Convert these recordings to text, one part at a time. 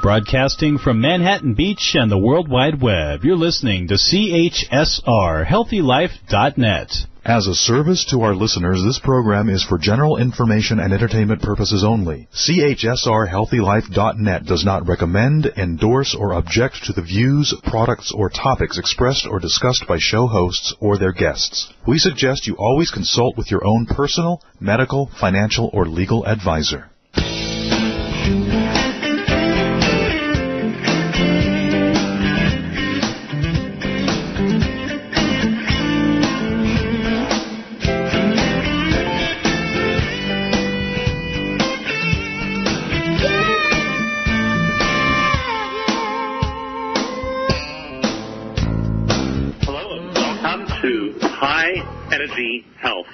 Broadcasting from Manhattan Beach and the World Wide Web, you're listening to CHSR, HealthyLife.net. As a service to our listeners, this program is for general information and entertainment purposes only. CHSR HealthyLife.net does not recommend, endorse, or object to the views, products, or topics expressed or discussed by show hosts or their guests. We suggest you always consult with your own personal, medical, financial, or legal advisor. Health.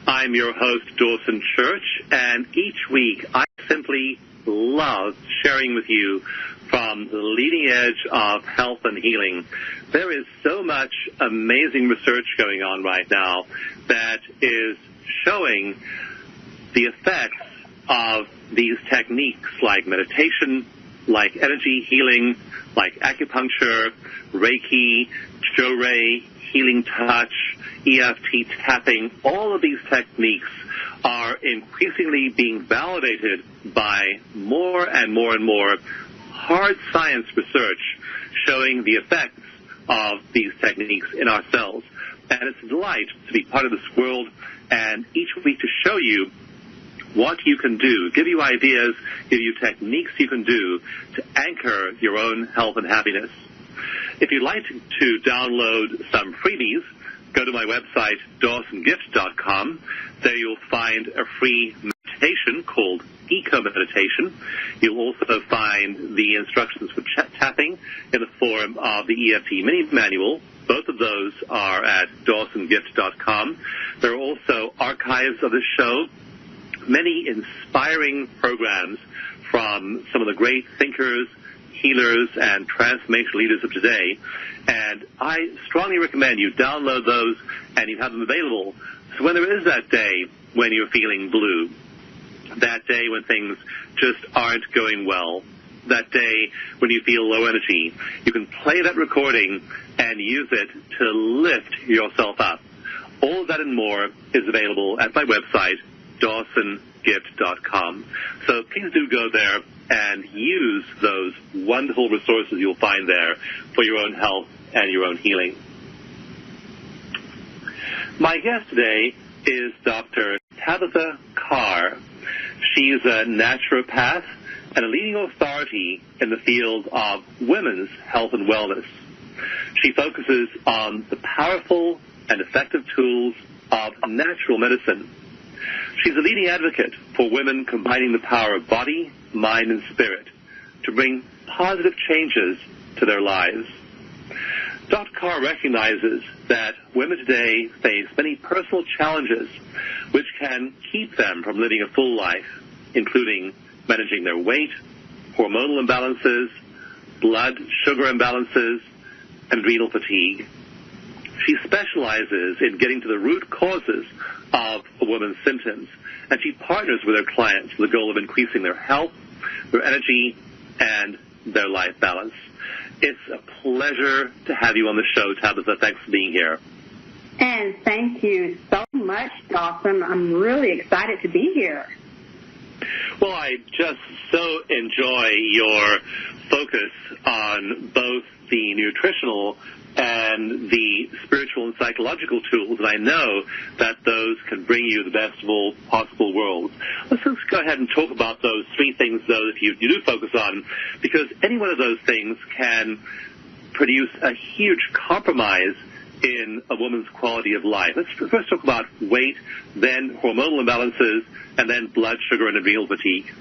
I'm your host, Dawson Church, and each week I simply love sharing with you from the leading edge of health and healing. There is so much amazing research going on right now that is showing the effects of these techniques like meditation, like energy healing, like acupuncture, Reiki, Joray, healing touch, EFT tapping. All of these techniques are increasingly being validated by more and more and more hard science research showing the effects of these techniques in our cells. And it's a delight to be part of this world and each week to show you what you can do, give you ideas, give you techniques you can do to anchor your own health and happiness. If you'd like to download some freebies, go to my website, DawsonGift.com. There you'll find a free meditation called Eco Meditation. You'll also find the instructions for tapping in the form of the EFT mini manual. Both of those are at DawsonGift.com. There are also archives of this show, many inspiring programs from some of the great thinkers, healers, and transformational leaders of today. And I strongly recommend you download those and you have them available. So when there is that day when you're feeling blue, that day when things just aren't going well, that day when you feel low energy, you can play that recording and use it to lift yourself up. All of that and more is available at my website, DawsonGift.com. So please do go there and use those wonderful resources you'll find there for your own health and your own healing. My guest today is Dr. Tabitha Carr. She's a naturopath and a leading authority in the field of women's health and wellness. She focuses on the powerful and effective tools of natural medicine. She's a leading advocate for women combining the power of body, mind, and spirit to bring positive changes to their lives. Dr. Carr recognizes that women today face many personal challenges which can keep them from living a full life, including managing their weight, hormonal imbalances, blood sugar imbalances, and adrenal fatigue. She specializes in getting to the root causes of a woman's symptoms, and she partners with her clients with the goal of increasing their health, their energy, and their life balance. It's a pleasure to have you on the show, Tabitha. Thanks for being here. And thank you so much, Dawson. I'm really excited to be here. Well, I just so enjoy your focus on both the nutritional and the spiritual and psychological tools, and I know that those can bring you the best of all possible worlds. Let's just go ahead and talk about those three things, though, that you do focus on, because any one of those things can produce a huge compromise in a woman's quality of life. Let's first talk about weight, then hormonal imbalances, and then blood sugar and adrenal fatigue.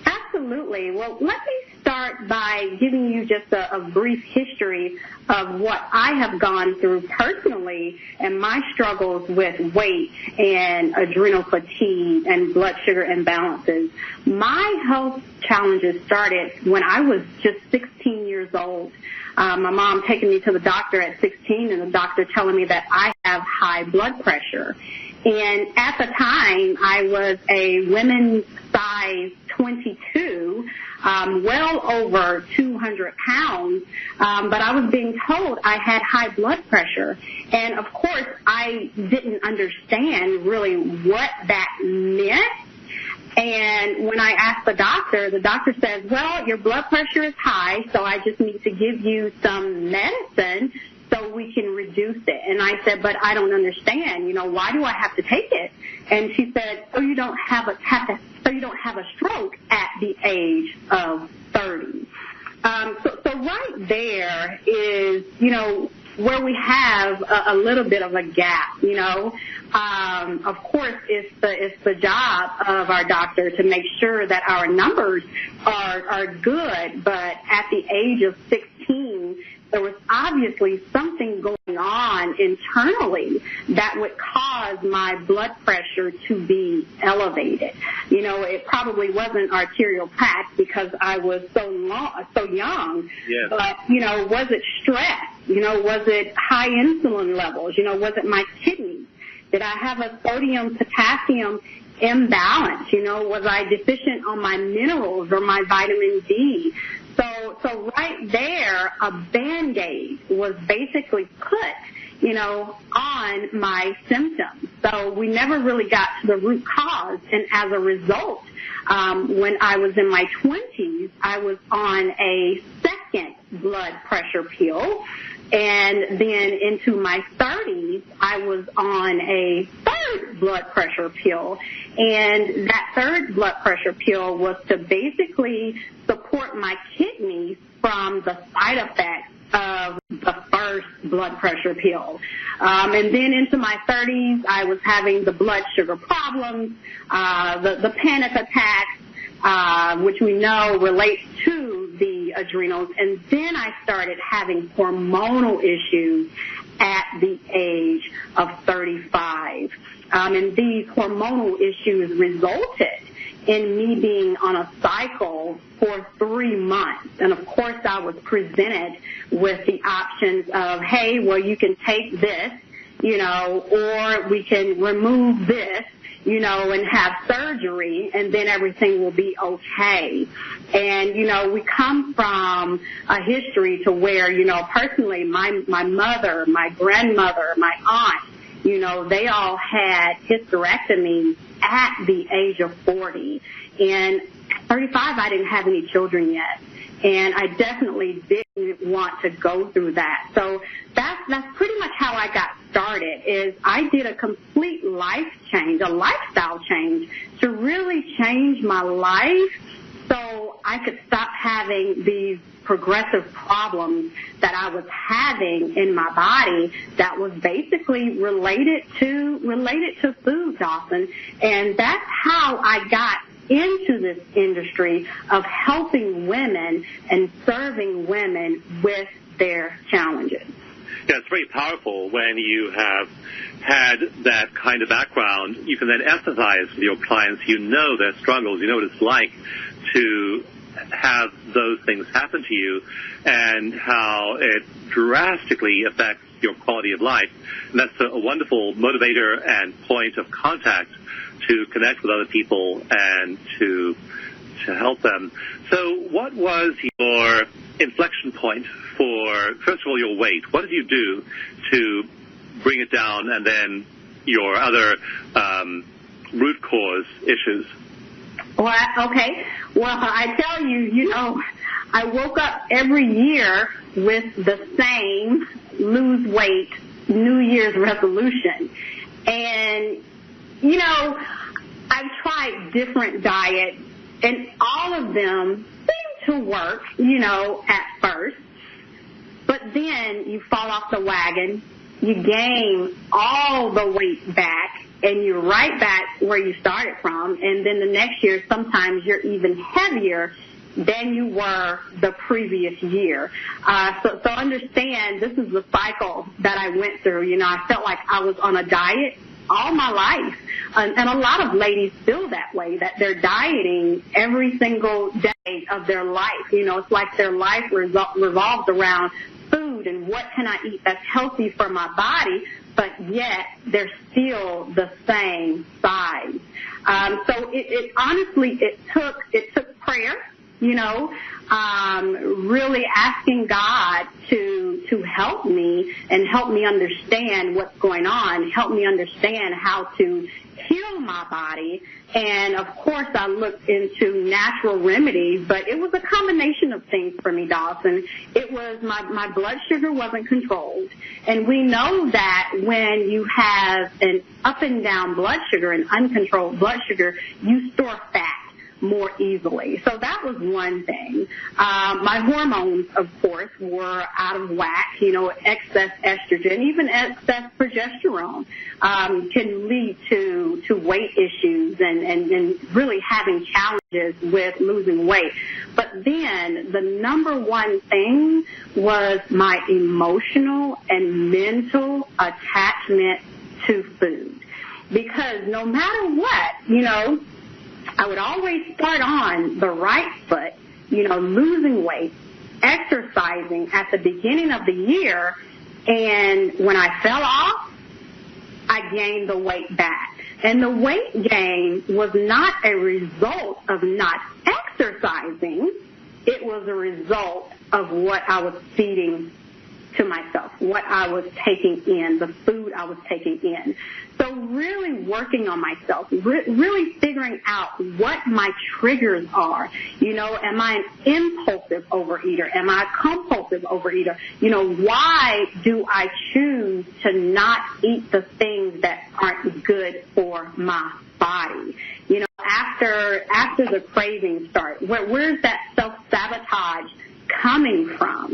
Absolutely. Well, let me start by giving you just a brief history of what I have gone through personally and my struggles with weight and adrenal fatigue and blood sugar imbalances. My health challenges started when I was just 16 years old. My mom taking me to the doctor at 16 and the doctor telling me that I have high blood pressure. And at the time, I was a women's size 22. well over 200 pounds, but I was being told I had high blood pressure. And, of course, I didn't understand really what that meant. And when I asked the doctor says, well, your blood pressure is high, so I just need to give you some medicine so we can reduce it. And I said, but I don't understand. Why do I have to take it? And she said, so you don't have a stroke at the age of 30. So right there is, where we have a little bit of a gap, Of course, it's the job of our doctor to make sure that our numbers are good, but at the age of 16, there was obviously something going on internally that would cause my blood pressure to be elevated. It probably wasn't arterial plaque because I was so young. Yes. But, was it stress? Was it high insulin levels? Was it my kidneys? Did I have a sodium-potassium imbalance? Was I deficient on my minerals or my vitamin D? So right there, a Band-Aid was basically put, on my symptoms. So we never really got to the root cause. And as a result, when I was in my 20s, I was on a second blood pressure pill. And then into my 30s, I was on a third blood pressure pill. And that third blood pressure pill was to basically support my kidneys from the side effects of the first blood pressure pill. And then into my 30s, I was having the blood sugar problems, the panic attacks, which we know relates to the adrenals. And then I started having hormonal issues at the age of 35. And these hormonal issues resulted in me being on a cycle for 3 months. And, of course, I was presented with the options of, hey, well, you can take this, or we can remove this, and have surgery, and then everything will be okay. And, we come from a history to where, personally, my mother, my grandmother, my aunt, they all had hysterectomies at the age of 40. And at 35, I didn't have any children yet. And I definitely didn't want to go through that. So that's pretty much how I got started, is I did a complete life change, a lifestyle change, to really change my life so I could stop having these progressive problems that I was having in my body that was basically related to food, Dawson. And that's how I got into this industry of helping women and serving women with their challenges. Yeah, it's very powerful when you have had that kind of background. You can then empathize with your clients. You know their struggles. You know what it's like to have those things happen to you and how it drastically affects your quality of life. And that's a wonderful motivator and point of contact to connect with other people and to help them. So what was your inflection point for, first of all, your weight? What did you do to bring it down, and then your other root cause issues? Well, okay. Well, I tell you, I woke up every year with the same lose weight New Year's resolution. And, I've tried different diets, and all of them seem to work, at first. But then you fall off the wagon, you gain all the weight back, and you're right back where you started from. And then the next year, sometimes you're even heavier than you were the previous year. So understand, this is the cycle that I went through. I felt like I was on a diet all my life. And a lot of ladies feel that way, that they're dieting every single day of their life. It's like their life revolves around food and what can I eat that's healthy for my body, but yet they're still the same size. So it honestly, it took prayer. really asking God to help me and help me understand what's going on, help me understand how to heal my body. And, of course, I looked into natural remedies, but it was a combination of things for me, Dawson. It was my blood sugar wasn't controlled. And we know that when you have an up and down blood sugar, an uncontrolled blood sugar, you store fat more easily. So that was one thing. My hormones, of course, were out of whack. Excess estrogen, even excess progesterone, can lead to weight issues and really having challenges with losing weight. But then the number one thing was my emotional and mental attachment to food. Because no matter what, I would always start on the right foot, losing weight, exercising at the beginning of the year, and when I fell off, I gained the weight back. And the weight gain was not a result of not exercising. It was a result of what I was feeding to myself, what I was taking in, the food I was taking in. So really working on myself, really figuring out what my triggers are. Am I an impulsive overeater? Am I a compulsive overeater? Why do I choose to not eat the things that aren't good for my body? After the cravings start, where's that self-sabotage coming from,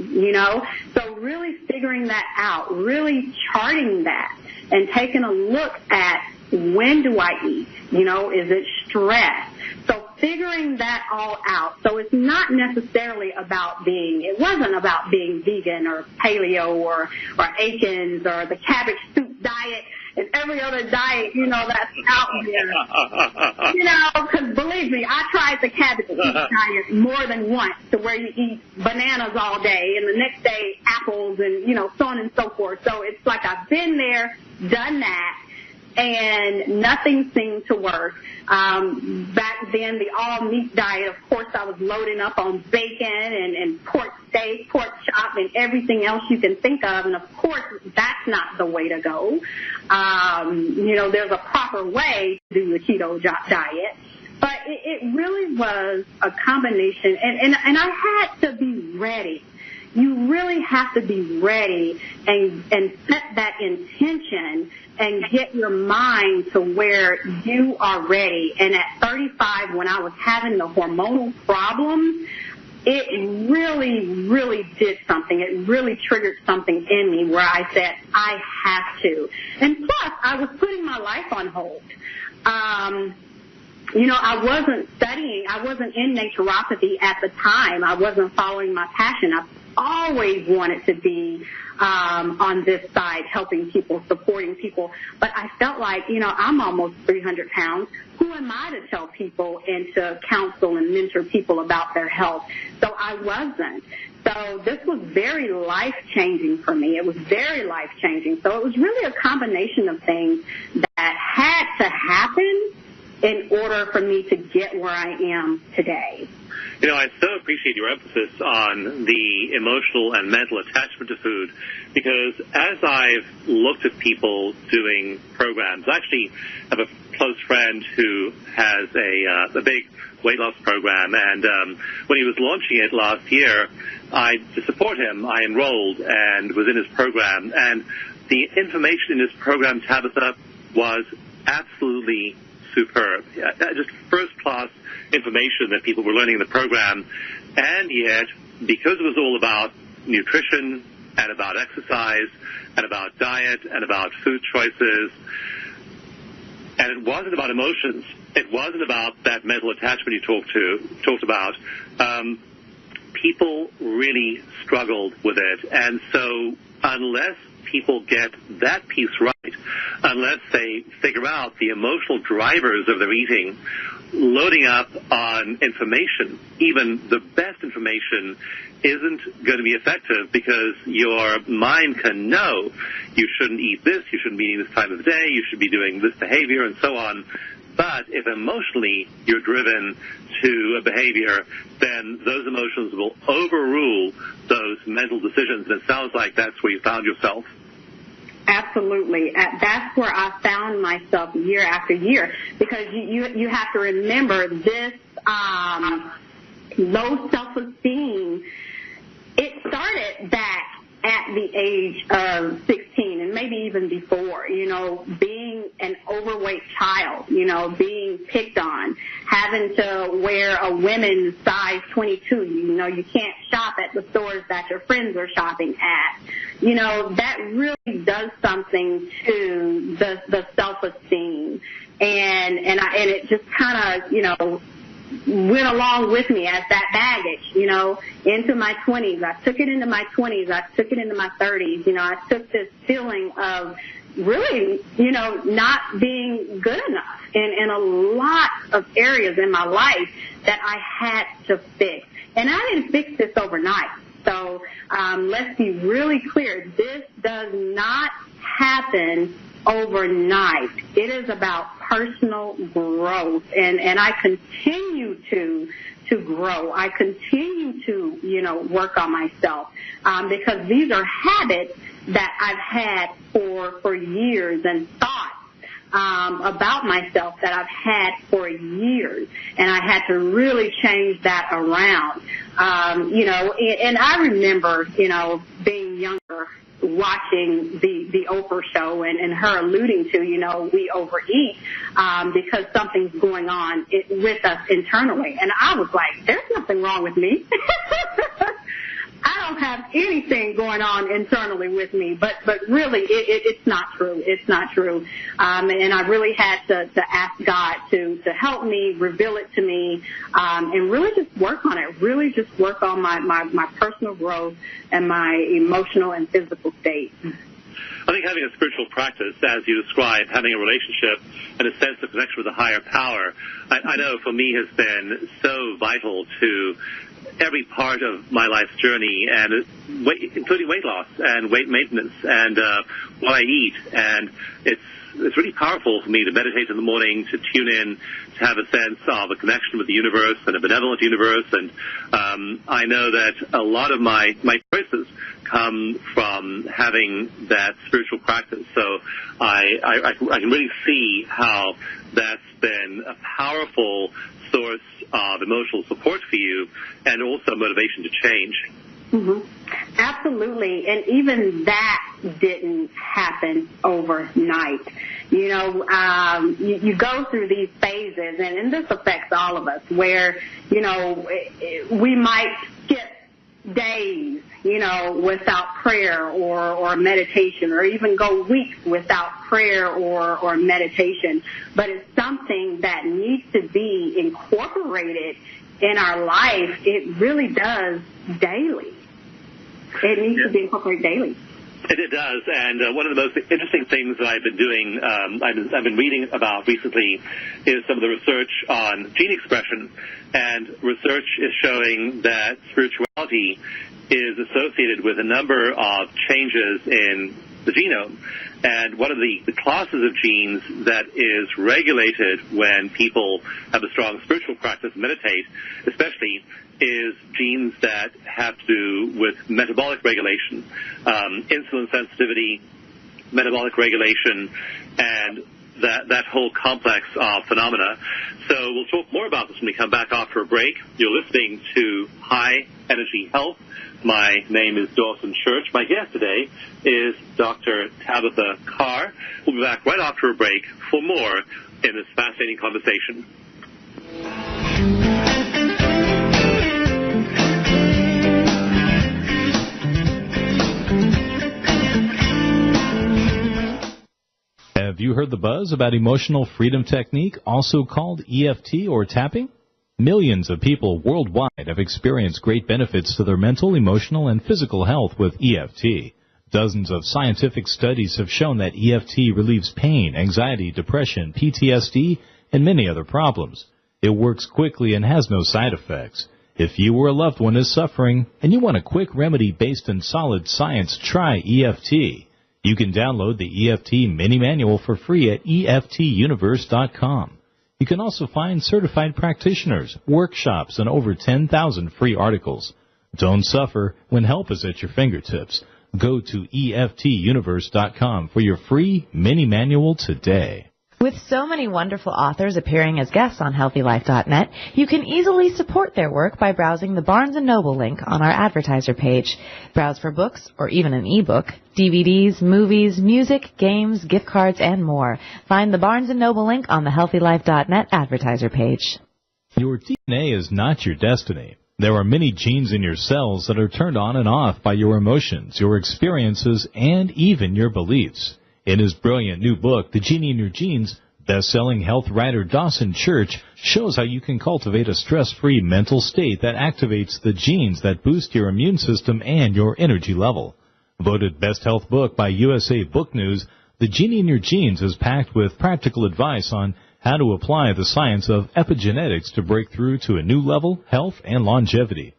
So really figuring that out, really charting that, and taking a look at when do I eat, is it stress? So figuring that all out. So it's not necessarily it wasn't about being vegan or paleo or Atkins or the cabbage soup diet and every other diet, that's out there. Because believe me, I tried the cabbage soup diet more than once, to where you eat bananas all day and the next day apples and, so on and so forth. So it's like I've been there, done that, and nothing seemed to work. Back then, the all-meat diet, of course, I was loading up on bacon and pork steak, pork chop, and everything else you can think of. And, of course, that's not the way to go. There's a proper way to do the keto diet. But it really was a combination. And I had to be ready. You really have to be ready and set that intention and get your mind to where you are ready. And at 35, when I was having the hormonal problems, it really, really did something. It really triggered something in me where I said, I have to. And plus, I was putting my life on hold. I wasn't studying. I wasn't in naturopathy at the time. I wasn't following my passion. I always wanted to be on this side, helping people, supporting people. But I felt like, I'm almost 300 pounds. Who am I to tell people and to counsel and mentor people about their health? So I wasn't. So this was very life-changing for me. It was very life-changing. So it was really a combination of things that had to happen in order for me to get where I am today. I so appreciate your emphasis on the emotional and mental attachment to food, because as I've looked at people doing programs, I actually have a close friend who has a big weight loss program, and when he was launching it last year, to support him, I enrolled and was in his program, and the information in his program, Tabitha, was absolutely superb. Just first-class information that people were learning in the program, and yet, because it was all about nutrition and about exercise and about diet and about food choices, and it wasn't about emotions, it wasn't about that mental attachment you talked about, people really struggled with it. And so unless people get that piece right, unless they figure out the emotional drivers of their eating, loading up on information, even the best information, isn't going to be effective, because your mind can know you shouldn't eat this, you shouldn't be eating this time of the day, you should be doing this behavior, and so on. But if emotionally you're driven to a behavior, then those emotions will overrule those mental decisions. And it sounds like that's where you found yourself. Absolutely. That's where I found myself year after year, because you have to remember this low self-esteem, it started back at the age of 16 and maybe even before, being an overweight child, being picked on, having to wear a women's size 22, you can't shop at the stores that your friends are shopping at. That really does something to the self-esteem. And it just kind of, went along with me as that baggage, into my 20s. I took it into my 20s. I took it into my 30s. I took this feeling of really, not being good enough in a lot of areas in my life that I had to fix. And I didn't fix this overnight. So let's be really clear. This does not happen overnight. It is about personal growth, and I continue to grow. I continue to, work on myself, because these are habits that I've had for years, and thoughts about myself that I've had for years, and I had to really change that around. And I remember, being younger, watching the Oprah show and her alluding to, we overeat because something's going on with us internally. And I was like, there's nothing wrong with me. I don't have anything going on internally with me, but really it's not true. It's not true. And I really had to ask God to help me, reveal it to me, and really just work on it, really just work on my personal growth and my emotional and physical state. I think having a spiritual practice, as you describe, having a relationship and a sense of connection with a higher power, I know for me has been so vital to every part of my life's journey, and including weight loss and weight maintenance and what I eat. And it's really powerful for me to meditate in the morning, to tune in, to have a sense of a connection with the universe and a benevolent universe. And I know that a lot of my choices come from having that spiritual practice. So I can really see how that's been a powerful source of emotional support for you, and also motivation to change. Mm-hmm. Absolutely. And even that didn't happen overnight. You go through these phases, and this affects all of us, where, we might skip days, without prayer or meditation, or even go weeks without prayer or meditation. But it's something that needs to be incorporated in our life. It really does daily. It needs to be incorporated daily. It does, and one of the most interesting things that I've been doing, I've been reading about recently, is some of the research on gene expression. And research is showing that spirituality is associated with a number of changes in the genome. And one of the classes of genes that is regulated when people have a strong spiritual practice and meditate, especially, is genes that have to do with metabolic regulation, insulin sensitivity, metabolic regulation, and that whole complex of phenomena. So we'll talk more about this when we come back after a break. You're listening to High Energy Health. My name is Dawson Church. My guest today is Dr. Tabitha Carr. We'll be back right after a break for more in this fascinating conversation. Have you heard the buzz about emotional freedom technique, also called EFT or tapping? Millions of people worldwide have experienced great benefits to their mental, emotional, and physical health with EFT. Dozens of scientific studies have shown that EFT relieves pain, anxiety, depression, PTSD, and many other problems. It works quickly and has no side effects. If you or a loved one is suffering and you want a quick remedy based on solid science, try EFT. You can download the EFT mini manual for free at EFTuniverse.com. You can also find certified practitioners, workshops, and over 10,000 free articles. Don't suffer when help is at your fingertips. Go to EFTUniverse.com for your free mini manual today. With so many wonderful authors appearing as guests on HealthyLife.net, you can easily support their work by browsing the Barnes & Noble link on our advertiser page. Browse for books or even an ebook, DVDs, movies, music, games, gift cards, and more. Find the Barnes & Noble link on the HealthyLife.net advertiser page. Your DNA is not your destiny. There are many genes in your cells that are turned on and off by your emotions, your experiences, and even your beliefs. In his brilliant new book, The Genie in Your Genes, best-selling health writer Dawson Church shows how you can cultivate a stress-free mental state that activates the genes that boost your immune system and your energy level. Voted Best Health Book by USA Book News, The Genie in Your Genes is packed with practical advice on how to apply the science of epigenetics to break through to a new level, health, and longevity.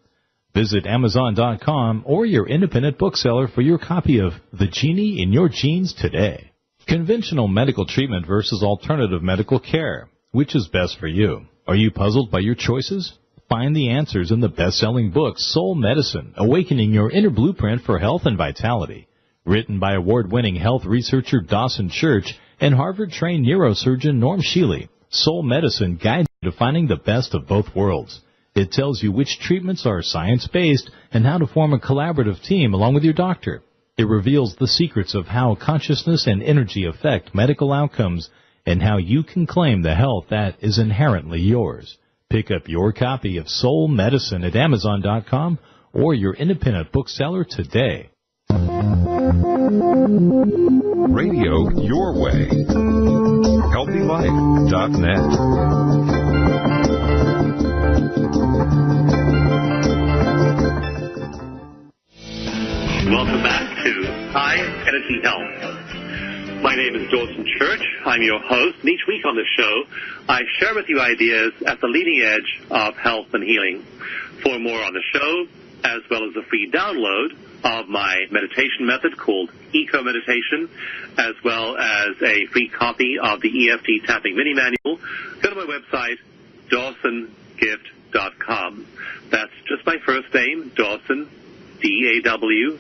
Visit Amazon.com or your independent bookseller for your copy of The Genie in Your Genes today. Conventional medical treatment versus alternative medical care. Which is best for you? Are you puzzled by your choices? Find the answers in the best-selling book Soul Medicine, Awakening Your Inner Blueprint for Health and Vitality. Written by award-winning health researcher Dawson Church and Harvard-trained neurosurgeon Norm Shealy, Soul Medicine guides you to finding the best of both worlds. It tells you which treatments are science-based and how to form a collaborative team along with your doctor. It reveals the secrets of how consciousness and energy affect medical outcomes and how you can claim the health that is inherently yours. Pick up your copy of Soul Medicine at Amazon.com or your independent bookseller today. Radio your way. HealthyLife.net. Welcome back to High Energy Health. My name is Dawson Church. I'm your host, and each week on the show, I share with you ideas at the leading edge of health and healing. For more on the show, as well as a free download of my meditation method called Eco Meditation, as well as a free copy of the EFT Tapping Mini Manual, go to my website, DawsonGift.com. That's just my first name, Dawson, D-A-W-S-O-N,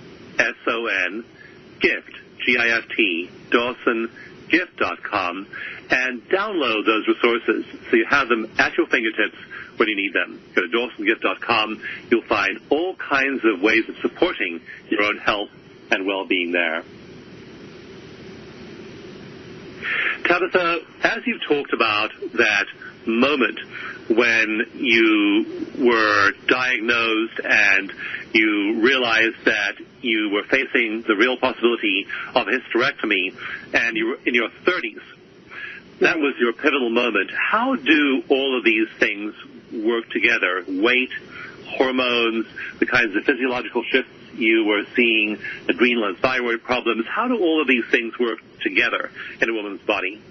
Gift, G-I-F-T, DawsonGift.com, and download those resources so you have them at your fingertips when you need them. Go to DawsonGift.com. You'll find all kinds of ways of supporting your own health and well-being there. Tabitha, as you've talked about that moment when you were diagnosed and you realized that you were facing the real possibility of a hysterectomy and you were in your 30s, that was your pivotal moment. How do all of these things work together? Weight, hormones, the kinds of physiological shifts you were seeing, adrenal and thyroid problems. How do all of these things work together in a woman's body?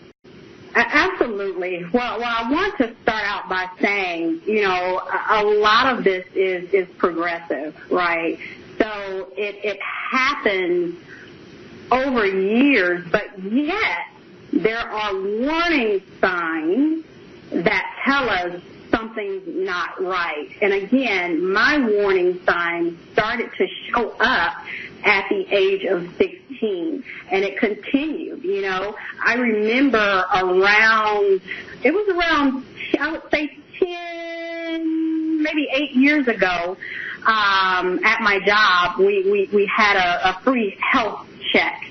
Absolutely. Well, I want to start out by saying, a lot of this is progressive, right? So it happens over years, but yet there are warning signs that tell us something's not right. And again, my warning signs started to show up at the age of 16, and it continued. I remember I would say 10, maybe 8 years ago, at my job, we had a free health check.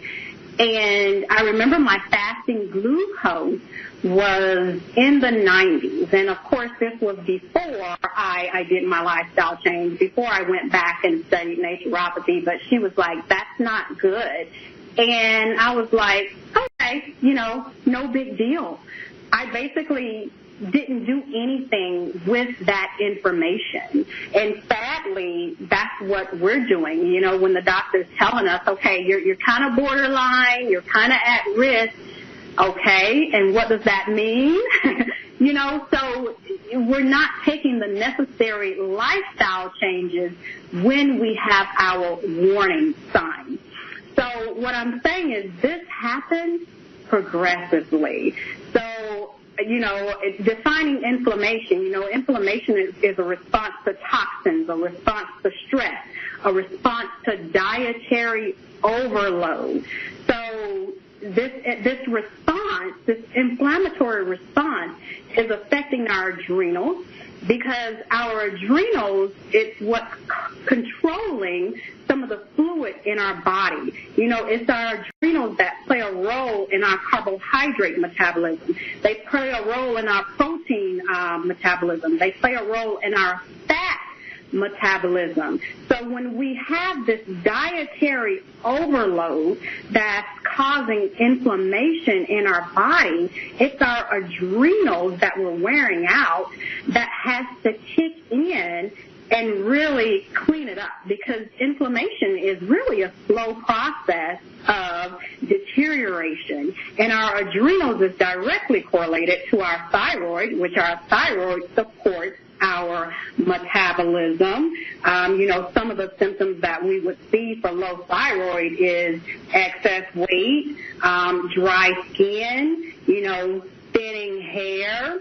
And I remember my fasting glucose was in the 90s. And, of course, this was before I did my lifestyle change, before I went back and studied naturopathy. But she was like, that's not good. And I was like, okay, no big deal. I basically didn't do anything with that information. And sadly, that's what we're doing. When the doctor's telling us, okay, you're kind of borderline, you're kind of at risk, okay, and what does that mean? So we're not taking the necessary lifestyle changes when we have our warning signs. So what I'm saying is this happens progressively. So defining inflammation, inflammation is a response to toxins, a response to stress, a response to dietary overload. So this response, this inflammatory response, is affecting our adrenals, because our adrenals, it's what's controlling some of the fluid in our body. It's our adrenals that play a role in our carbohydrate metabolism. They play a role in our protein metabolism. They play a role in our fat metabolism. So when we have this dietary overload that's causing inflammation in our body, it's our adrenals that we're wearing out that has to kick in and really clean it up, because inflammation is really a slow process of deterioration. And our adrenals is directly correlated to our thyroid, which our thyroid supports our metabolism. Some of the symptoms that we would see for low thyroid is excess weight, dry skin, thinning hair.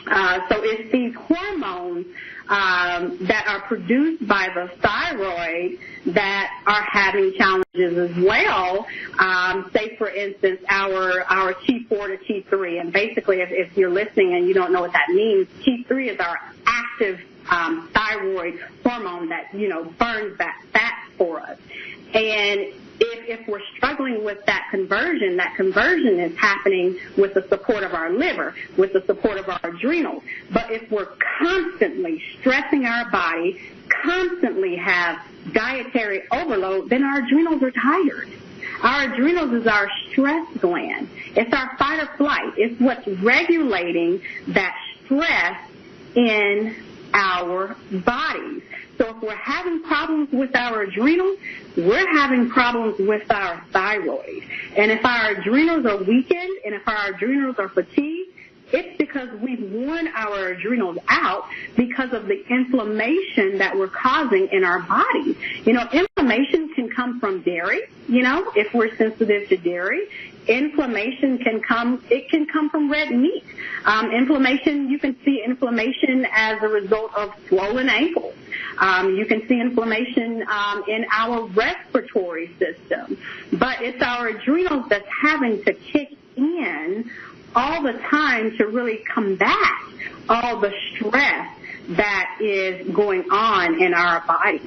So it's these hormones that are produced by the thyroid that are having challenges as well. Say, for instance, our T4 to T3. And basically, if you're listening and you don't know what that means, T3 is our active thyroid hormone that, burns that fat for us. And if we're struggling with that conversion is happening with the support of our liver, with the support of our adrenals. But if we're constantly stressing our body, constantly have dietary overload, then our adrenals are tired. Our adrenals is our stress gland. It's our fight or flight. It's what's regulating that stress in our bodies. So if we're having problems with our adrenals, we're having problems with our thyroid. And if our adrenals are weakened and if our adrenals are fatigued, it's because we've worn our adrenals out because of the inflammation that we're causing in our bodies. Inflammation can come from dairy, if we're sensitive to dairy. Inflammation can come from red meat. You can see inflammation as a result of swollen ankles. You can see inflammation in our respiratory system. But it's our adrenals that's having to kick in all the time to really combat all the stress that is going on in our bodies.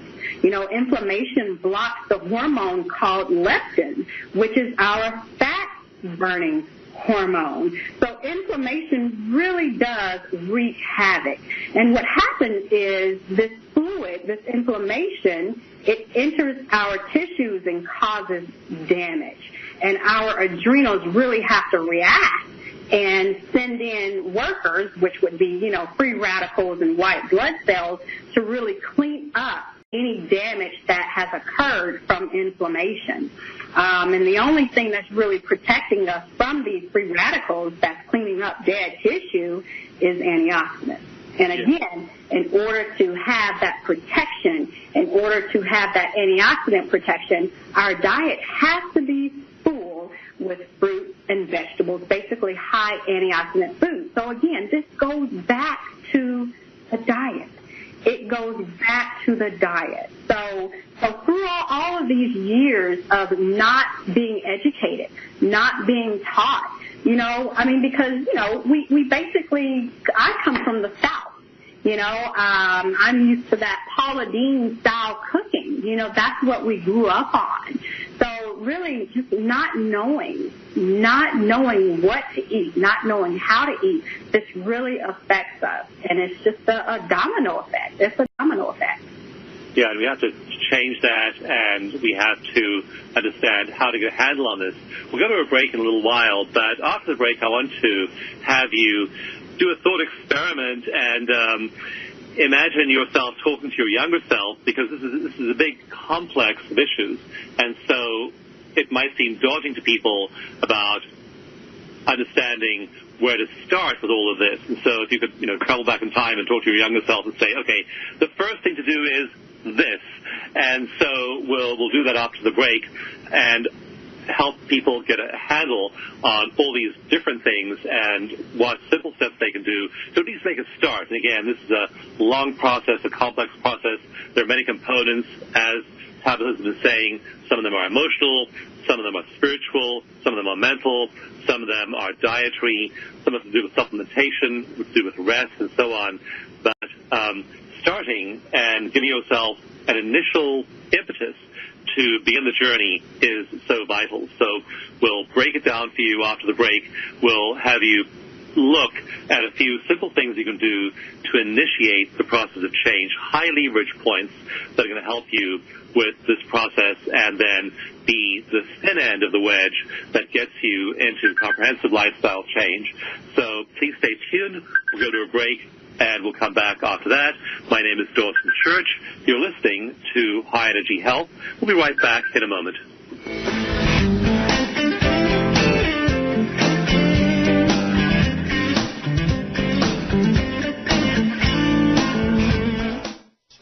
Inflammation blocks the hormone called leptin, which is our fat-burning hormone. So inflammation really does wreak havoc. And what happens is this fluid, this inflammation, it enters our tissues and causes damage. And our adrenals really have to react and send in workers, which would be, free radicals and white blood cells, to really clean up any damage that has occurred from inflammation. And the only thing that's really protecting us from these free radicals that's cleaning up dead tissue is antioxidants. And again, in order to have that protection, in order to have that antioxidant protection, our diet has to be full with fruit and vegetables, basically high antioxidant foods. So again, this goes back to the diet. It goes back to the diet. So through all of these years of not being educated, not being taught, because, we basically, I come from the South. I'm used to that Paula Deen style cooking. That's what we grew up on. So really just not knowing what to eat, not knowing how to eat, this really affects us. And it's just a domino effect. It's a domino effect. Yeah, and we have to change that, and we have to understand how to get a handle on this. We'll go to a break in a little while, but after the break I want to have you do a thought experiment and imagine yourself talking to your younger self, because this is a big complex of issues, and so it might seem daunting to people about understanding where to start with all of this. And so if you could, travel back in time and talk to your younger self and say, okay, the first thing to do is this. And so we'll do that after the break. And help people get a handle on all these different things and what simple steps they can do to at least make a start. And again, this is a long process, a complex process. There are many components, as Tabitha has been saying. Some of them are emotional, some of them are spiritual, some of them are mental, some of them are dietary, some have to do with supplementation, to do with rest, and so on. But starting and giving yourself an initial impetus to begin the journey is so vital. So we'll break it down for you after the break. We'll have you look at a few simple things you can do to initiate the process of change, high leverage points that are going to help you with this process, and then be the thin end of the wedge that gets you into comprehensive lifestyle change. So please stay tuned. We'll go to a break, and we'll come back after that. My name is Dawson Church. You're listening to High Energy Health. We'll be right back in a moment.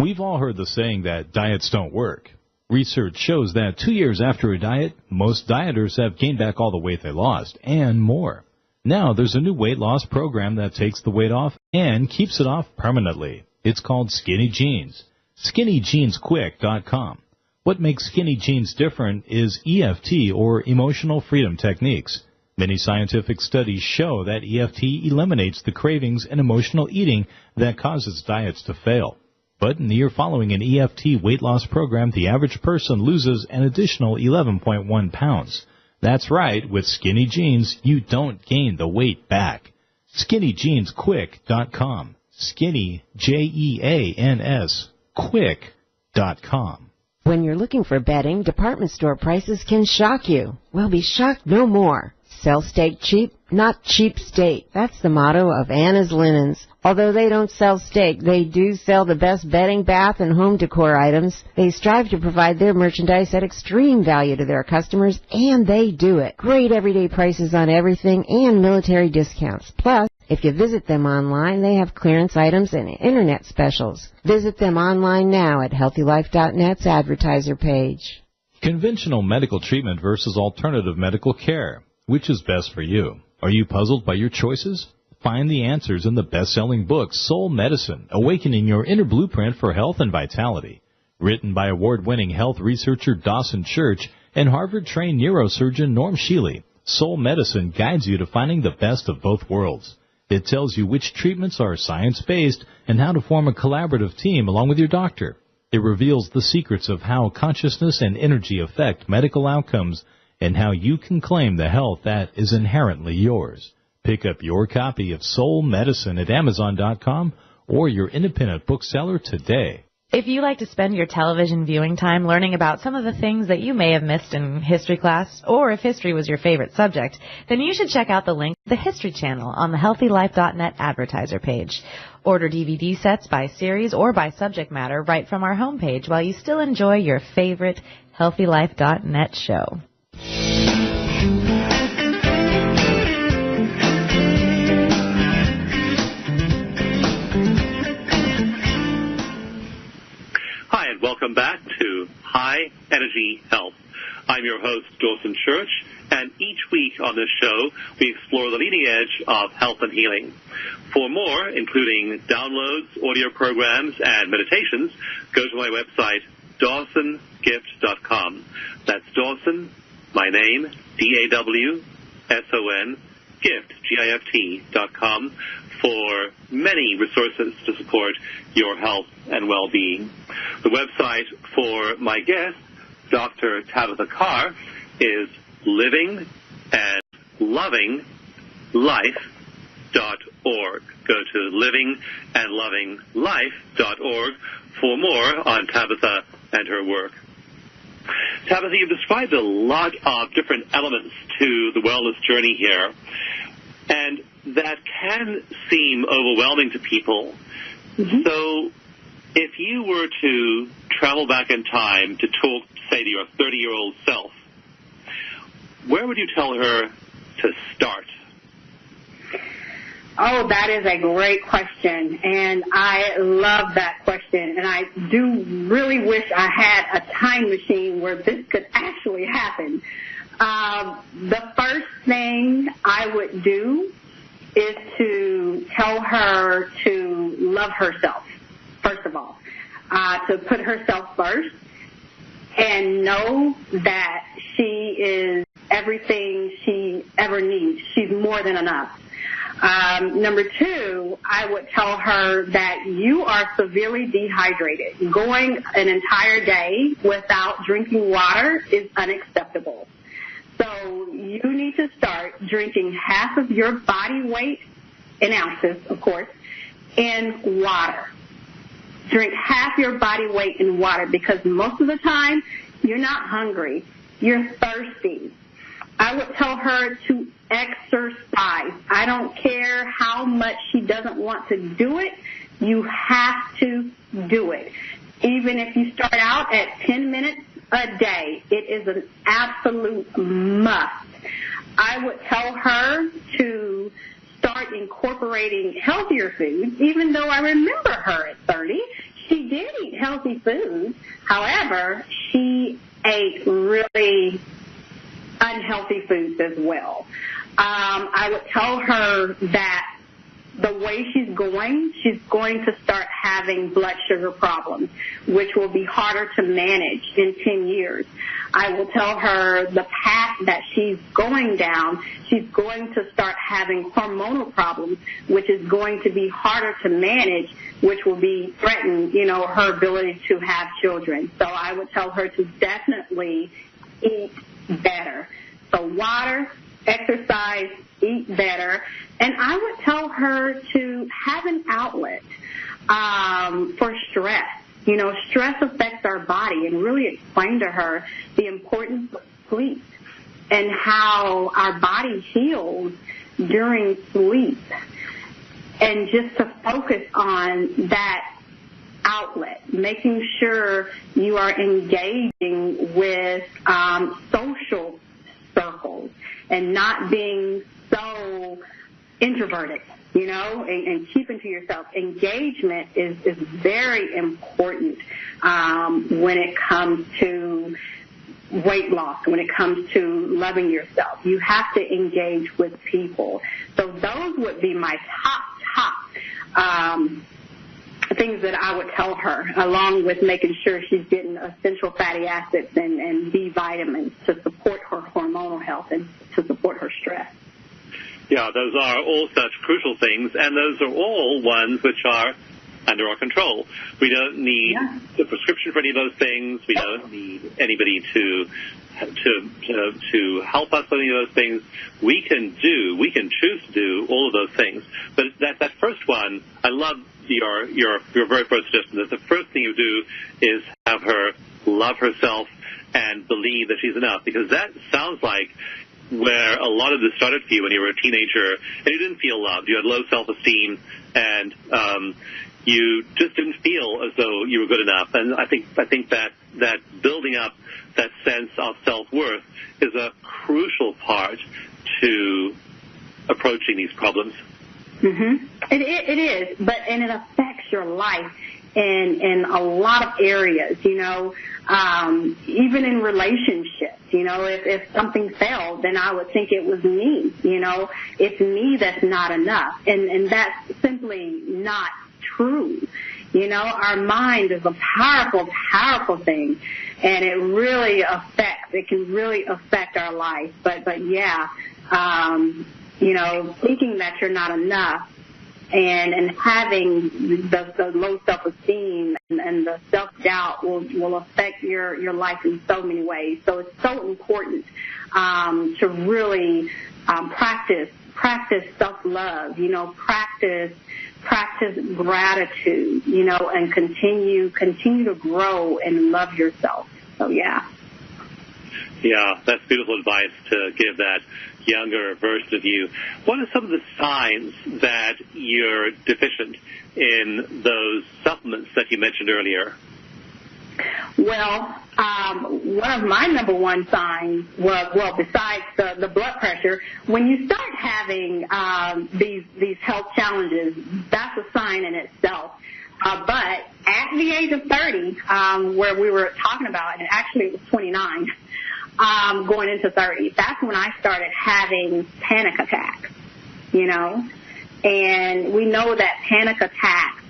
We've all heard the saying that diets don't work. Research shows that 2 years after a diet, most dieters have gained back all the weight they lost, and more. Now there's a new weight loss program that takes the weight off and keeps it off permanently. It's called Skinny Jeans. SkinnyJeansQuick.com. What makes Skinny Jeans different is EFT, or Emotional Freedom Techniques. Many scientific studies show that EFT eliminates the cravings and emotional eating that causes diets to fail. But in the year following an EFT weight loss program, the average person loses an additional 11.1 pounds. That's right, with Skinny Jeans, you don't gain the weight back. SkinnyJeansQuick.com. Skinny, Jeans, Quick.com. When you're looking for bedding, department store prices can shock you. Well, be shocked no more. Sell steak cheap, not cheap steak. That's the motto of Anna's Linens. Although they don't sell steak, they do sell the best bedding, bath, and home decor items. They strive to provide their merchandise at extreme value to their customers, and they do it. Great everyday prices on everything and military discounts. Plus, if you visit them online, they have clearance items and internet specials. Visit them online now at HealthyLife.net's advertiser page. Conventional medical treatment versus alternative medical care. Which is best for you? Are you puzzled by your choices? Find the answers in the best-selling book, Soul Medicine, Awakening Your Inner Blueprint for Health and Vitality. Written by award-winning health researcher Dawson Church and Harvard-trained neurosurgeon Norm Shealy, Soul Medicine guides you to finding the best of both worlds. It tells you which treatments are science-based and how to form a collaborative team along with your doctor. It reveals the secrets of how consciousness and energy affect medical outcomes and how you can claim the health that is inherently yours. Pick up your copy of Soul Medicine at Amazon.com or your independent bookseller today. If you like to spend your television viewing time learning about some of the things that you may have missed in history class, or if history was your favorite subject, then you should check out the link to the History Channel on the HealthyLife.net advertiser page. Order DVD sets by series or by subject matter right from our homepage while you still enjoy your favorite HealthyLife.net show. Hi, and welcome back to High Energy Health. I'm your host, Dawson Church, and each week on this show, we explore the leading edge of health and healing. For more, including downloads, audio programs, and meditations, go to my website, DawsonGift.com. That's Dawson, my name, DAWSON, gift, GIFT.com, for many resources to support your health and well-being. The website for my guest, Dr. Tabitha Carr, is livingandlovinglife.org. Go to livingandlovinglife.org for more on Tabitha and her work. Tabitha, you've described a lot of different elements to the wellness journey here, and that can seem overwhelming to people. Mm-hmm. So if you were to travel back in time to talk, say, to your 30-year-old self, where would you tell her to start? Oh, that is a great question, and I love that question, and I do really wish I had a time machine where this could actually happen. The first thing I would do is to tell her to love herself, first of all, to put herself first and know that she is everything she ever needs. She's more than enough. Number two, I would tell her that you are severely dehydrated. Going an entire day without drinking water is unacceptable. So you need to start drinking half of your body weight, in ounces, of course, in water. Drink half your body weight in water because most of the time you're not hungry. You're thirsty. I would tell her to exercise. I don't care how much she doesn't want to do it. You have to do it. Even if you start out at 10 minutes a day, it is an absolute must. I would tell her to start incorporating healthier foods, even though I remember her at 30. She did eat healthy foods. However, she ate really unhealthy foods as well. I would tell her that the way she's going to start having blood sugar problems, which will be harder to manage in 10 years. I will tell her the path that she's going down, she's going to start having hormonal problems, which is going to be harder to manage, which will be threaten, her ability to have children. So I would tell her to definitely eat better. So water, exercise, eat better. And I would tell her to have an outlet for stress. Stress affects our body, and really explain to her the importance of sleep and how our body heals during sleep. And just to focus on that outlet, making sure you are engaging with social circles and not being so introverted, and keeping to yourself. Engagement is very important when it comes to weight loss, when it comes to loving yourself. You have to engage with people. So those would be my top things that I would tell her, along with making sure she's getting essential fatty acids and B vitamins to support her hormonal health and to support her stress. Yeah, those are all such crucial things, and those are all ones which are under our control. We don't need the prescription for any of those things. We don't need anybody to help us with any of those things. We can choose to do all of those things. But that first one, I love your very first suggestion, that the first thing you do is have her love herself and believe that she's enough, because that sounds like where a lot of this started for you when you were a teenager and you didn't feel loved. You had low self-esteem, and you just didn't feel as though you were good enough. And I think that building up that sense of self-worth is a crucial part to approaching these problems. Mm-hmm. It is, and it affects your life in a lot of areas, even in relationships. If something failed, then I would think it was me. It's me that's not enough, and that's simply not true. Our mind is a powerful, powerful thing, and it can really affect our life. But thinking that you're not enough and having the low self-esteem and the self-doubt will affect your life in so many ways. So it's so important to really practice self-love, practice gratitude, and continue to grow and love yourself. So, yeah. Yeah, that's beautiful advice to give that younger version of you. What are some of the signs that you're deficient in those supplements that you mentioned earlier? Well, one of my number one signs was, besides the blood pressure, when you start having these health challenges, that's a sign in itself. But at the age of 30, where we were talking about, and actually it was 29, going into 30, that's when I started having panic attacks, you know. And we know that panic attacks,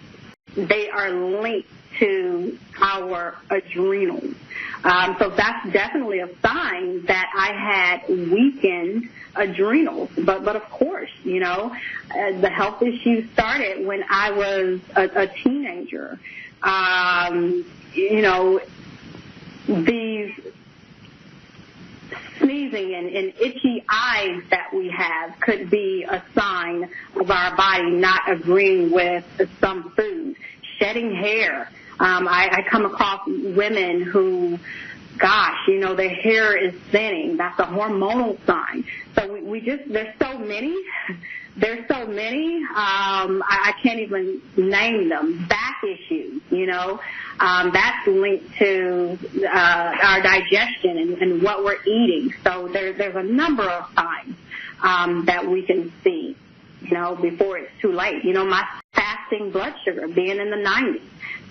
they are linked to our adrenals. So that's definitely a sign that I had weakened adrenals. But of course, you know, the health issues started when I was a teenager. You know, these sneezing and itchy eyes that we have could be a sign of our body not agreeing with some food. Shedding hair. I come across women who, gosh, you know, their hair is thinning. That's a hormonal sign. So we just, there's so many. There's so many. I can't even name them. Back issues, you know. That's linked to our digestion and what we're eating. So there's a number of signs that we can see, you know, before it's too late. You know, my fasting blood sugar being in the 90s,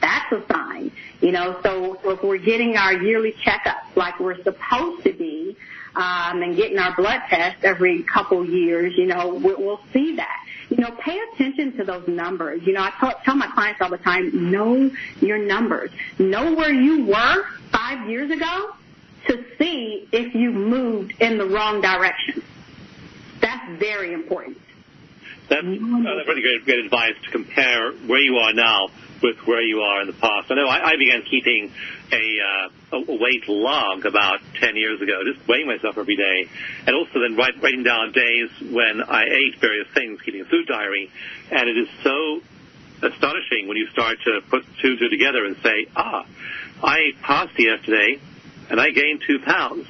that's a sign. You know, so if we're getting our yearly checkups like we're supposed to be, and getting our blood tests every couple years, you know, we'll see that. You know, pay attention to those numbers. You know, I tell my clients all the time, know your numbers. Know where you were 5 years ago to see if you moved in the wrong direction. That's very important. That's really great advice to compare where you are now with where you are in the past. I know I began keeping a weight log about 10 years ago, just weighing myself every day, and also then writing down days when I ate various things, keeping a food diary. And it is so astonishing when you start to put two and two together and say, I ate pasta yesterday and I gained 2 pounds,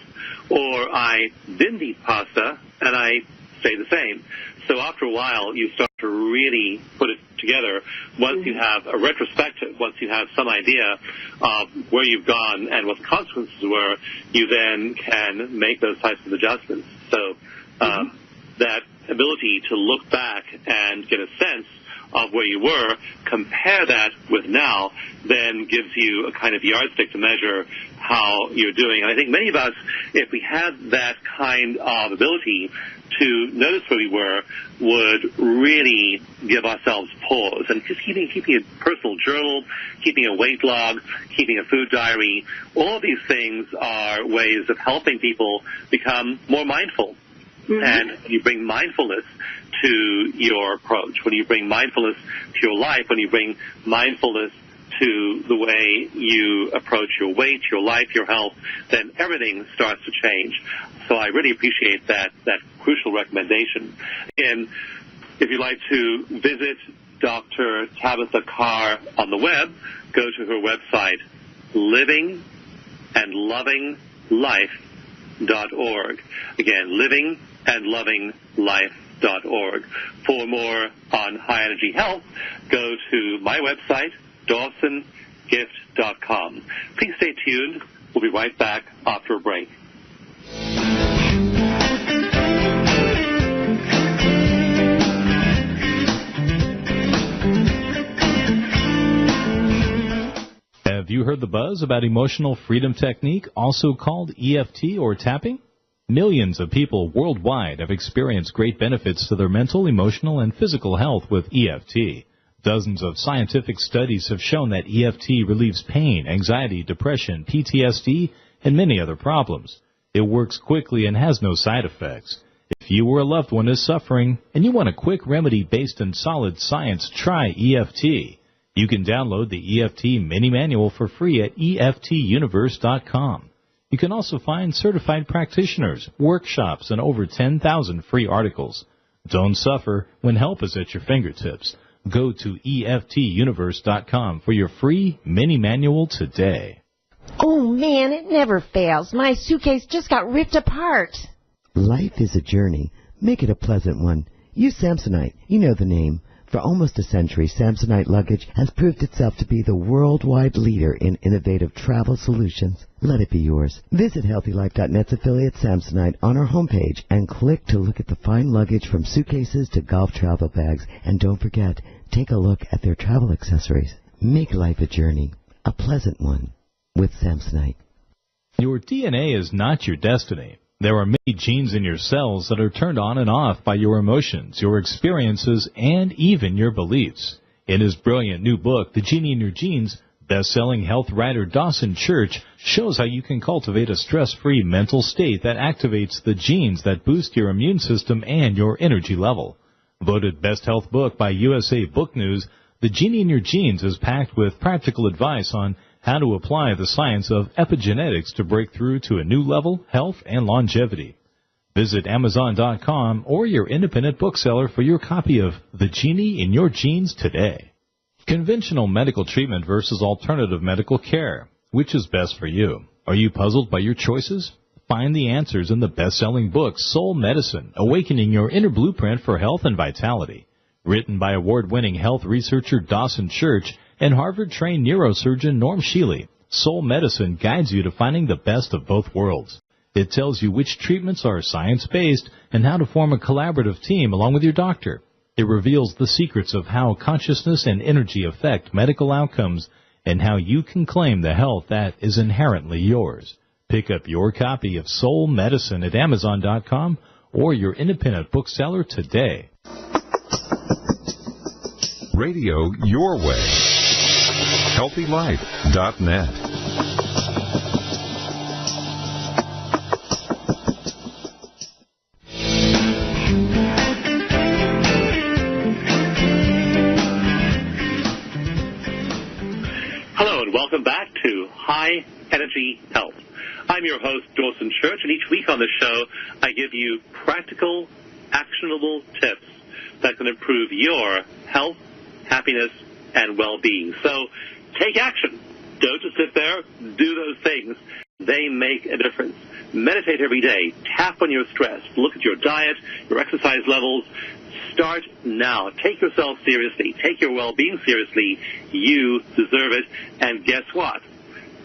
or I didn't eat pasta and I stayed the same. So after a while, you start to really put it together. Once you have a retrospective, once you have some idea of where you've gone and what the consequences were, you then can make those types of adjustments. So that ability to look back and get a sense of where you were, compare that with now, then gives you a kind of yardstick to measure how you're doing. And I think many of us, if we had that kind of ability to notice where we were, would really give ourselves pause. And just keeping a personal journal, keeping a weight log, keeping a food diary, all of these things are ways of helping people become more mindful. And when you bring mindfulness to your approach, when you bring mindfulness to your life, when you bring mindfulness to the way you approach your weight, your life, your health, then everything starts to change. So I really appreciate that crucial recommendation. And if you'd like to visit Dr. Tabitha Carr on the web, go to her website, livingandlovinglife.org. Again, livingandlovinglife.org. For more on high energy health, go to my website, DawsonGift.com. Please stay tuned. We'll be right back after a break. Have you heard the buzz about emotional freedom technique, also called EFT or tapping? Millions of people worldwide have experienced great benefits to their mental, emotional, and physical health with EFT. Dozens of scientific studies have shown that EFT relieves pain, anxiety, depression, PTSD, and many other problems. It works quickly and has no side effects. If you or a loved one is suffering and you want a quick remedy based on solid science, try EFT. You can download the EFT mini manual for free at EFTuniverse.com. You can also find certified practitioners, workshops, and over 10,000 free articles. Don't suffer when help is at your fingertips. Go to EFTuniverse.com for your free mini manual today. Oh, man, it never fails. My suitcase just got ripped apart. Life is a journey. Make it a pleasant one. Use Samsonite. You know the name. For almost a century, Samsonite luggage has proved itself to be the worldwide leader in innovative travel solutions. Let it be yours. Visit HealthyLife.net's affiliate Samsonite on our homepage and click to look at the fine luggage from suitcases to golf travel bags. And don't forget, take a look at their travel accessories. Make life a journey, a pleasant one, with Samsonite. Your DNA is not your destiny. There are many genes in your cells that are turned on and off by your emotions, your experiences, and even your beliefs. In his brilliant new book, The Genie in Your Genes, best-selling health writer Dawson Church shows how you can cultivate a stress-free mental state that activates the genes that boost your immune system and your energy level. Voted best health book by USA Book News, The Genie in Your Genes is packed with practical advice on how to apply the science of epigenetics to break through to a new level, health, and longevity. Visit Amazon.com or your independent bookseller for your copy of The Genie in Your Genes today. Conventional medical treatment versus alternative medical care. Which is best for you? Are you puzzled by your choices? Find the answers in the best-selling book, Soul Medicine, Awakening Your Inner Blueprint for Health and Vitality. Written by award-winning health researcher Dawson Church and Harvard-trained neurosurgeon Norm Shealy, Soul Medicine guides you to finding the best of both worlds. It tells you which treatments are science-based and how to form a collaborative team along with your doctor. It reveals the secrets of how consciousness and energy affect medical outcomes and how you can claim the health that is inherently yours. Pick up your copy of Soul Medicine at Amazon.com or your independent bookseller today. Radio your way. HealthyLife.net. Welcome back to High Energy Health. I'm your host, Dawson Church, and each week on the show, I give you practical, actionable tips that can improve your health, happiness, and well-being. So take action. Don't just sit there. Do those things. They make a difference. Meditate every day. Tap on your stress. Look at your diet, your exercise levels. Start now. Take yourself seriously. Take your well-being seriously. You deserve it. And guess what?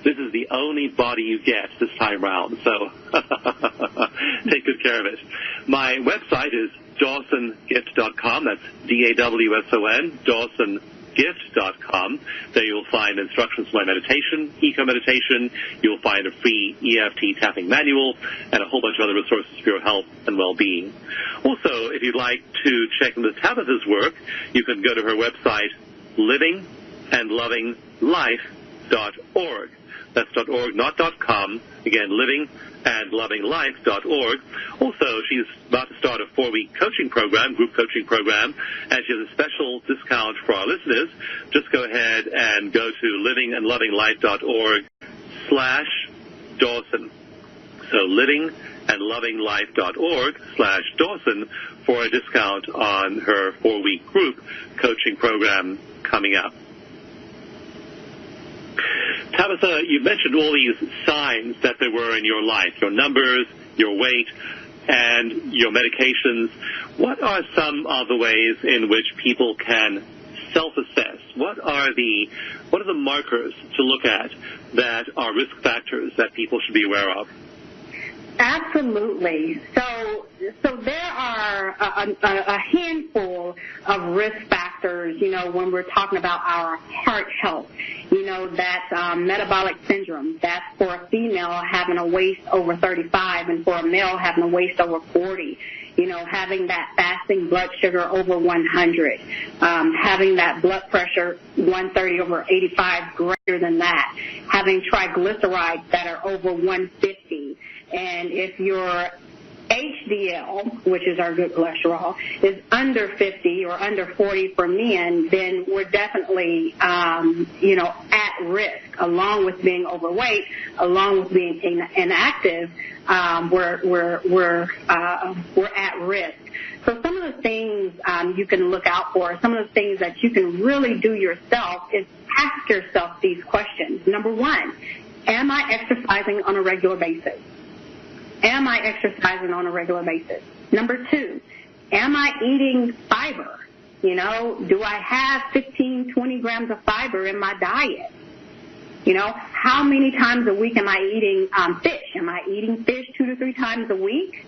This is the only body you get this time around. So take good care of it. My website is DawsonGift.com. That's D-A-W-S-O-N, DawsonGift.com. There you'll find instructions for my meditation, eco-meditation. You'll find a free EFT tapping manual and a whole bunch of other resources for your health and well-being. Also, if you'd like to check into Tabitha's work, you can go to her website, livingandlovinglife.org. That's .org, not .com. Again, livingandlovinglife.org. Also, she's about to start a 4-week coaching program, group coaching program, and she has a special discount for our listeners. Just go ahead and go to livingandlovinglife.org/Dawson. So livingandlovinglife.org/Dawson for a discount on her 4-week group coaching program coming up. Tabitha, you mentioned all these signs that there were in your life, your numbers, your weight, and your medications. What are some of the ways in which people can self-assess? What are the markers to look at that are risk factors that people should be aware of? Absolutely. So there are a handful of risk factors, when we're talking about our heart health. That's metabolic syndrome. That's for a female having a waist over 35 and for a male having a waist over 40. Having that fasting blood sugar over 100, having that blood pressure 130 over 85 greater than that, having triglycerides that are over 150. And if your HDL, which is our good cholesterol, is under 50 or under 40 for men, then we're definitely, at risk, along with being overweight, along with being inactive. We're at risk. So some of the things you can look out for, some of the things that you can really do yourself is ask yourself these questions. Number one, am I exercising on a regular basis? Am I exercising on a regular basis? Number two, am I eating fiber? Do I have 15, 20 grams of fiber in my diet? How many times a week am I eating fish? Am I eating fish 2 to 3 times a week?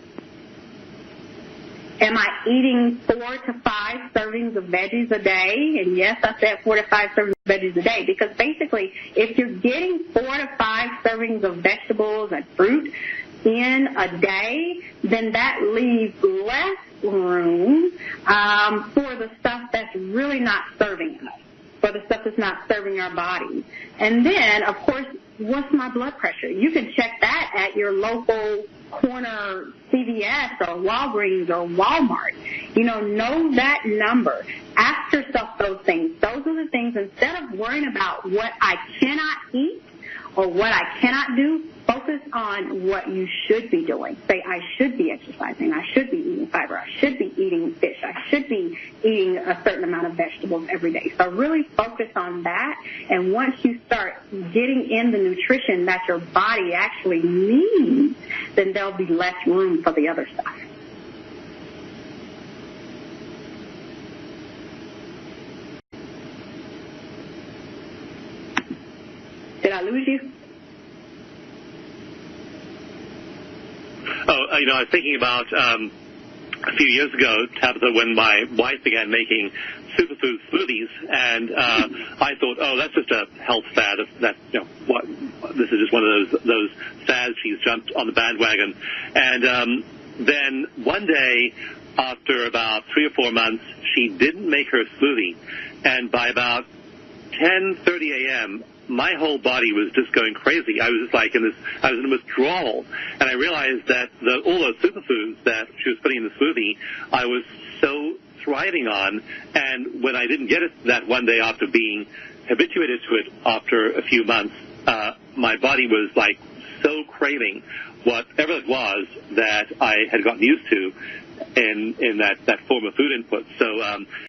Am I eating 4 to 5 servings of veggies a day? And yes, I said 4 to 5 servings of veggies a day, because basically if you're getting 4 to 5 servings of vegetables and fruit in a day, then that leaves less room for the stuff that's really not serving us, for the stuff that's not serving our body. And then, of course, what's my blood pressure? You can check that at your local corner CVS or Walgreens or Walmart. Know that number. Ask yourself those things. Those are the things, instead of worrying about what I cannot eat or what I cannot do, focus on what you should be doing. Say, I should be exercising. I should be eating fiber. I should be eating fish. I should be eating a certain amount of vegetables every day. So really focus on that. And once you start getting in the nutrition that your body actually needs, then there'll be less room for the other stuff. Did I lose you? I was thinking about a few years ago, Tabitha, when my wife began making superfood smoothies, and I thought, that's just a health fad. This is just one of those fads. She's jumped on the bandwagon. And then one day, after about 3 or 4 months, she didn't make her smoothie, and by about 10:30 a.m., my whole body was just going crazy. I was just like I was in a withdrawal. And I realized that all those superfoods that she was putting in the smoothie, I was so thriving on. And when I didn't get it that one day after being habituated to it after a few months, my body was like so craving whatever it was that I had gotten used to in that form of food input. So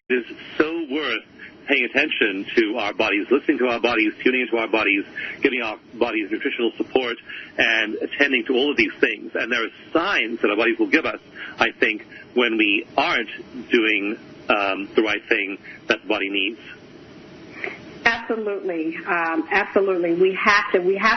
it is so worth paying attention to our bodies, listening to our bodies, tuning into our bodies, giving our bodies nutritional support, and attending to all of these things. And there are signs that our bodies will give us, I think, when we aren't doing the right thing that the body needs. Absolutely. Absolutely. We have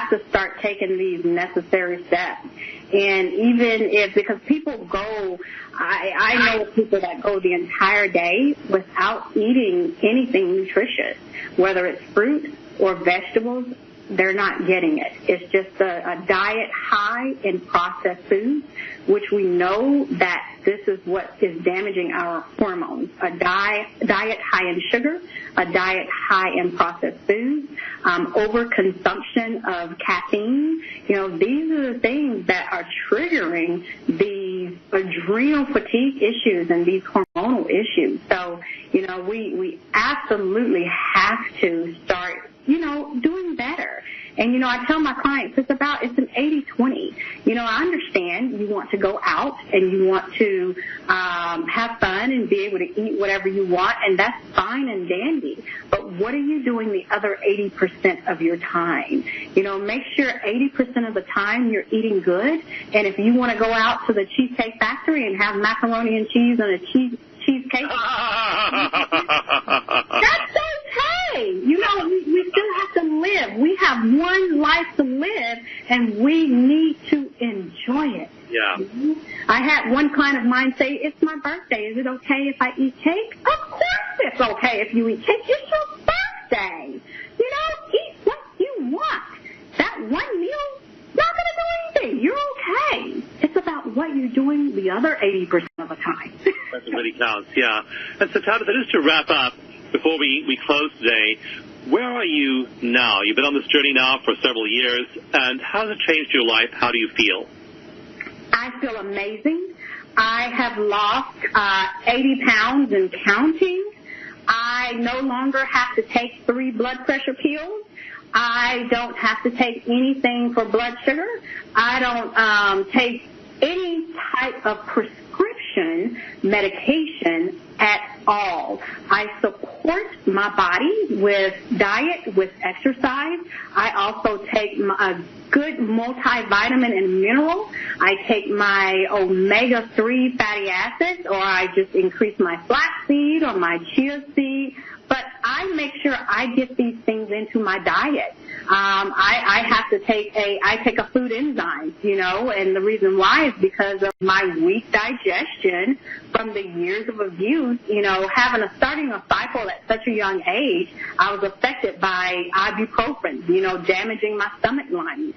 to start taking these necessary steps. And even because people go, I know people that go the entire day without eating anything nutritious, whether it's fruit or vegetables, they're not getting it. It's just a diet high in processed foods, which we know that this is what is damaging our hormones. A diet high in sugar, a diet high in processed foods, overconsumption of caffeine. These are the things that are triggering these adrenal fatigue issues and these hormonal issues. So, we absolutely have to start doing better. And, I tell my clients it's an 80-20. I understand you want to go out and you want to have fun and be able to eat whatever you want, and that's fine and dandy. But what are you doing the other 80% of your time? Make sure 80% of the time you're eating good. And if you want to go out to the Cheesecake Factory and have macaroni and cheese and a cheesecake, that's okay. We still have to live. We have one life to live, and we need to enjoy it. Yeah. I had one client of mine say, "It's my birthday. Is it okay if I eat cake?" Of course it's okay if you eat cake. It's your birthday. Eat what you want. That one meal not going to do anything. You're okay. It's about what you're doing the other 80% of the time. That really counts, yeah. And so, Tabitha, just to wrap up, before we close today, where are you now? You've been on this journey now for several years, and how has it changed your life? How do you feel? I feel amazing. I have lost 80 pounds and counting. I no longer have to take 3 blood pressure pills. I don't have to take anything for blood sugar. I don't take any type of prescription medication at all. I support my body with diet, with exercise. I also take a good multivitamin and mineral. I take my omega-3 fatty acids, or I just increase my flaxseed or my chia seed. But I make sure I get these things into my diet. I have to take a food enzyme, and the reason why is because of my weak digestion from the years of abuse, starting a cycle at such a young age. I was affected by ibuprofen, damaging my stomach lining.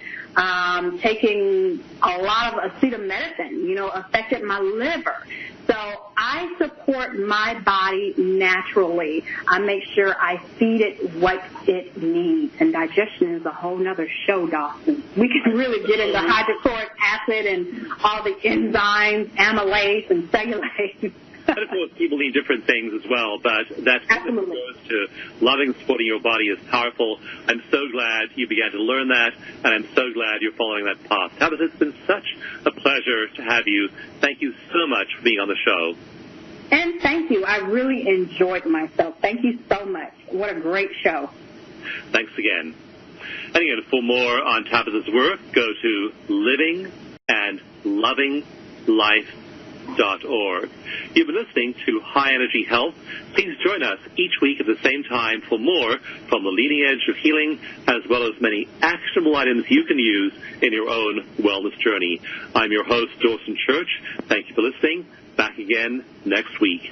Taking a lot of acetaminophen, affected my liver. So I support my body naturally. I make sure I feed it what it needs. And digestion is a whole nother show, Dawson. We can really get into hydrochloric acid and all the enzymes, amylase and cellulase. And of course, people need different things as well, but that goes to loving and supporting your body is powerful. I'm so glad you began to learn that, and I'm so glad you're following that path. Tabitha, it's been such a pleasure to have you. Thank you so much for being on the show. And thank you. I really enjoyed myself. Thank you so much. What a great show. Thanks again. And again, for more on Tabitha's work, go to livingandlovinglife.org. You've been listening to High Energy Health. Please join us each week at the same time for more from the leading edge of healing, as well as many actionable items you can use in your own wellness journey. I'm your host, Dawson Church. Thank you for listening. Back again next week.